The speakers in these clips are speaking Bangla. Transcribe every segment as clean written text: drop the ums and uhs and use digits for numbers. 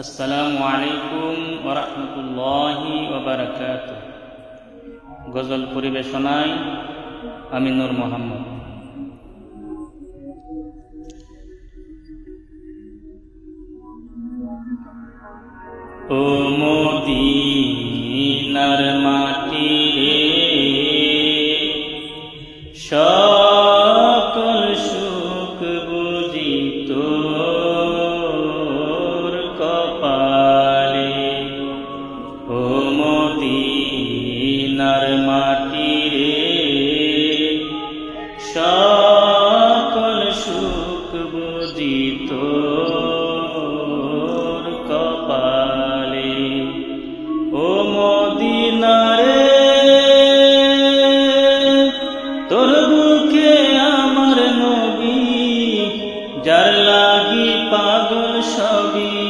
আসসালামু আলাইকুম ওয়া রাহমাতুল্লাহি ওয়া বারাকাতুহু। গজল পরিবেশনায় আমি নূর মোহাম্মদ। ও মদিনার মাটি রে, সকল সুখ বুঝি তোর কপালে। ও মদিনার মাটি রে, সকল সুখ বুঝি তোর কপালে। ও মদিনা রে, তোর বুকে আমার নবী, যার লাগি পাগল সবই,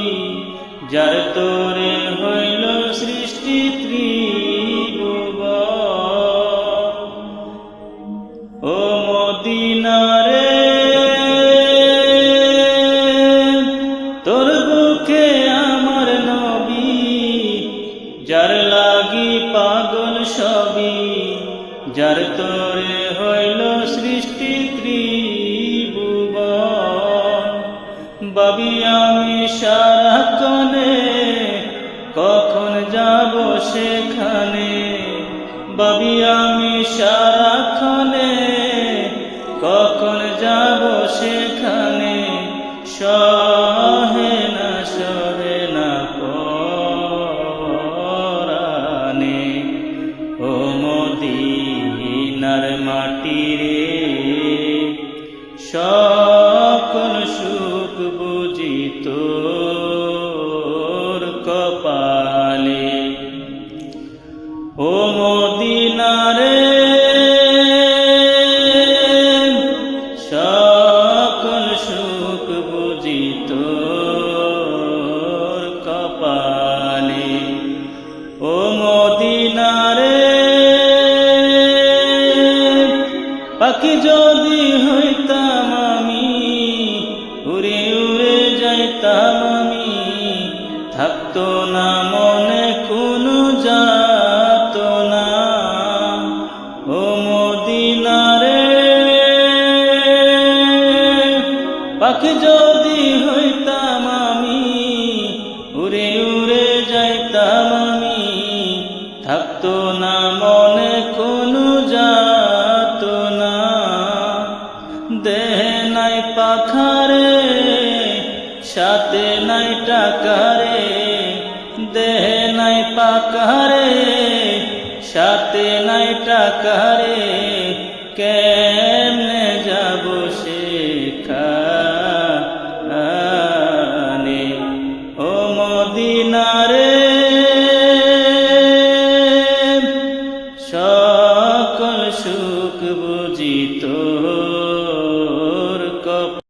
যার তোরে হইল সৃষ্টি ত্রিভুবন। ও মদিনা রে, তোর বুকে আমার নবী, যার লাগি পাগল সবই, যার তোরে হইল সৃষ্টি ত্রিভুবন। ভাবি আমি সারাক্ষণে কখন যাব সেখানে, ভাবি আমি সারাক্ষণে কখন যাব সেখানে। সহে না পরানে। ও মদিনার মাটি রে, সকল সুখ বুঝি তোর কপালে। ও মদিনা রে, সকল সুখ বুঝি তোর কপালে। ও মদিনা রে, পাখি যদি হইতাম আমি, উড়ে উড়ে যাইতাম আমি, থাকতো না মনে কোনো যাতনা। ও মদিনা রে, পাখি যদি হইতাম আমি, উড়ে উড়ে যাইতাম আমি, থাকতো না মনে কোনো যাতনা। দেহে নাই পাখারে, সাথে নাই টাকারে, দেহে নাই পাখারে, সাথে নাই টাকারে, কে